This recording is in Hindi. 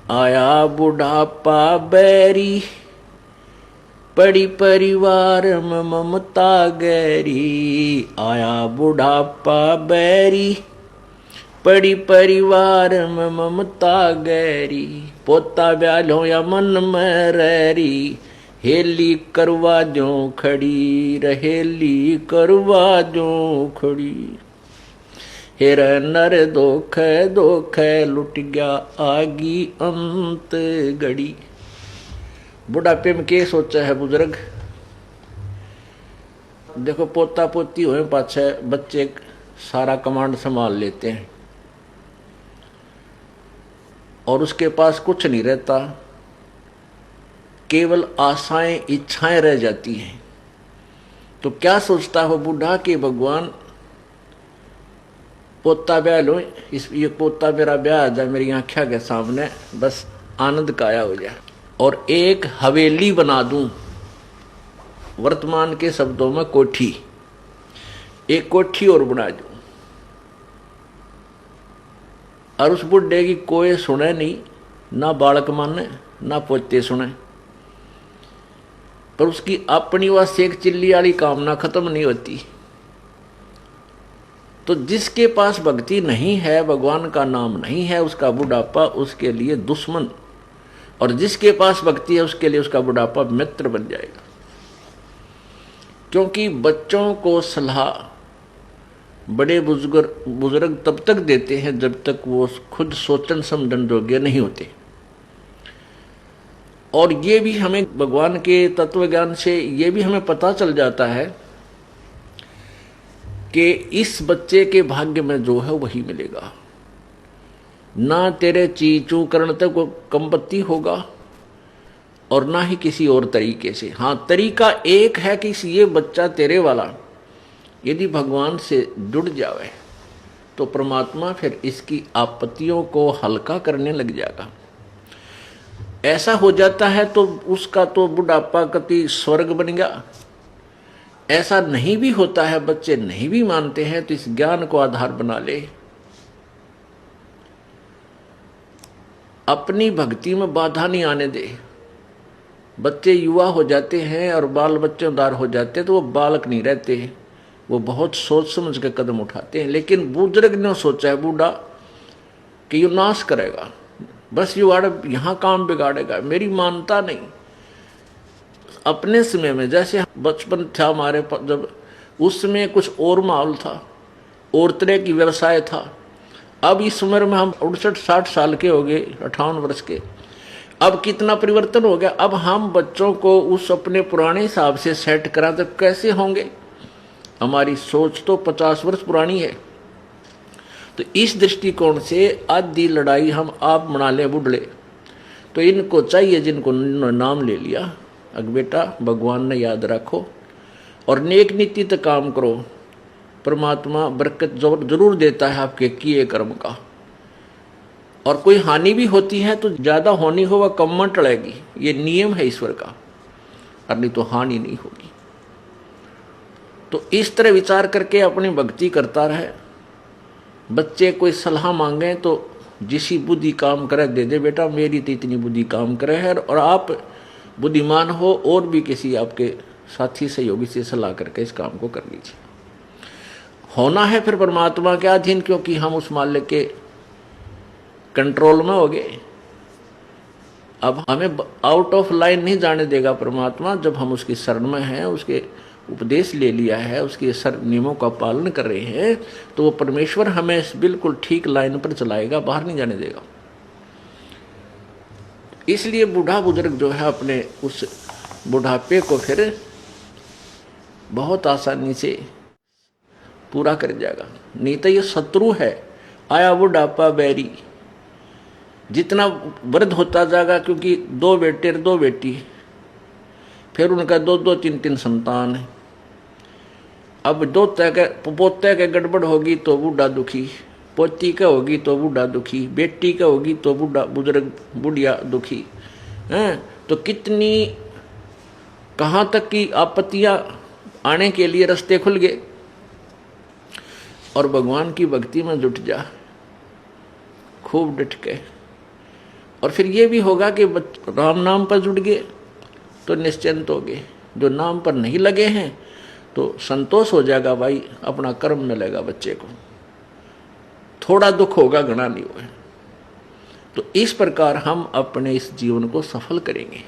आया बुढ़ापा बैरी, पड़ी परिवार में ममता गैरी। आया बुढ़ापा बैरी, पड़ी परिवार में ममता गैरी। पोता ब्यालो या मन में रैरी, हेली करवा दो खड़ी, रहेली करवा दो खड़ी। हेर नर दोख दोख लुट गया आगी अंत घड़ी। बुढ़ापे में के सोचा है बुजुर्ग? देखो पोता पोती हुए पाछे बच्चे सारा कमांड संभाल लेते हैं और उसके पास कुछ नहीं रहता, केवल आशाएं इच्छाएं रह जाती हैं। तो क्या सोचता हो बूढ़ा कि भगवान पोता ब्याह लो, इस ये पोता मेरा ब्याह आ जाए मेरी आंखों के सामने, बस आनंद काया हो जाए और एक हवेली बना दूं। वर्तमान के शब्दों में कोठी, एक कोठी और बना दूं और उस बुढ़े की कोई सुने नहीं, ना बालक माने ना पोते सुने, पर उसकी अपनी वह सेक चिल्ली वाली कामना खत्म नहीं होती। तो जिसके पास भक्ति नहीं है, भगवान का नाम नहीं है, उसका बुढ़ापा उसके लिए दुश्मन, और जिसके पास भक्ति है उसके लिए उसका बुढ़ापा मित्र बन जाएगा। क्योंकि बच्चों को सलाह बड़े बुजुर्ग तब तक देते हैं जब तक वो खुद सोचन समझन योग्य नहीं होते। और ये भी हमें भगवान के तत्व ज्ञान से ये भी हमें पता चल जाता है कि इस बच्चे के भाग्य में जो है वही मिलेगा। ना तेरे चीचू करण तक वो कंपत्ति होगा और ना ही किसी और तरीके से। हाँ, तरीका एक है कि ये बच्चा तेरे वाला यदि भगवान से जुड़ जावे तो परमात्मा फिर इसकी आपत्तियों को हल्का करने लग जाएगा। ऐसा हो जाता है तो उसका तो बुढ़ापा कति स्वर्ग बन गया। ऐसा नहीं भी होता है, बच्चे नहीं भी मानते हैं, तो इस ज्ञान को आधार बना ले, अपनी भक्ति में बाधा नहीं आने दे। बच्चे युवा हो जाते हैं और बाल बच्चेदार हो जाते हैं तो वो बालक नहीं रहते, वो बहुत सोच समझ के कदम उठाते हैं। लेकिन बुजुर्ग ने सोचा है बूढ़ा कि यू नाश करेगा, बस यू यहाँ काम बिगाड़ेगा, मेरी मानता नहीं। अपने समय में जैसे बचपन था हमारे, जब उस समय कुछ और माहौल था और तरह की व्यवसाय था। अब इस उम्र में हम 68-60 साल के हो गए, 58 वर्ष के, अब कितना परिवर्तन हो गया। अब हम बच्चों को उस अपने पुराने हिसाब से सेट करा तो कैसे होंगे? हमारी सोच तो 50 वर्ष पुरानी है। तो इस दृष्टिकोण से आधी लड़ाई हम आप बना ले बुढ़ले। तो इनको चाहिए जिनको नाम ले लिया, अग बेटा भगवान ने याद रखो और नेक नीति तक काम करो, परमात्मा बरकत जरूर देता है आपके किए कर्म का। और कोई हानि भी होती है तो ज्यादा होनी हो वह कम में टलेगी, ये नियम है ईश्वर का, और नहीं तो हानि नहीं होगी। तो इस तरह विचार करके अपनी भक्ति करता रहे। बच्चे कोई सलाह मांगे तो जिसी बुद्धि काम करे दे दे, बेटा मेरी तो इतनी बुद्धि काम करे है, और आप बुद्धिमान हो और भी किसी आपके साथी सहयोगी से सलाह करके इस काम को कर लीजिए। होना है फिर परमात्मा के अधीन, क्योंकि हम उस मालिक के कंट्रोल में हो गए। अब हमें आउट ऑफ लाइन नहीं जाने देगा परमात्मा। जब हम उसकी शरण में हैं, उसके उपदेश ले लिया है, उसके नियमों का पालन कर रहे हैं, तो वो परमेश्वर हमें बिल्कुल ठीक लाइन पर चलाएगा, बाहर नहीं जाने देगा। इसलिए बूढ़ा बुजुर्ग जो है अपने उस बुढ़ापे को फिर बहुत आसानी से पूरा कर जाएगा। नहीं तो ये शत्रु है, आया बुढ़ापा बैरी। जितना वृद्ध होता जाएगा, क्योंकि 2 बेटे 2 बेटी, फिर उनका 2-2 3-3 संतान है। अब पोते के गड़बड़ होगी तो बूढ़ा दुखी, पोती का होगी तो बूढ़ा दुखी, बेटी का होगी तो बुजुर्ग बुढ़िया दुखी हैं। तो कितनी कहाँ तक की आपत्तियां आने के लिए रास्ते खुल गए। और भगवान की भक्ति में जुट जा खूब डट के, और फिर ये भी होगा कि राम नाम पर जुड़ गए तो निश्चिंत हो गए, जो नाम पर नहीं लगे हैं तो संतोष हो जाएगा, भाई अपना कर्म मिलेगा बच्चे को, थोड़ा दुख होगा घना नहीं होगा। तो इस प्रकार हम अपने इस जीवन को सफल करेंगे।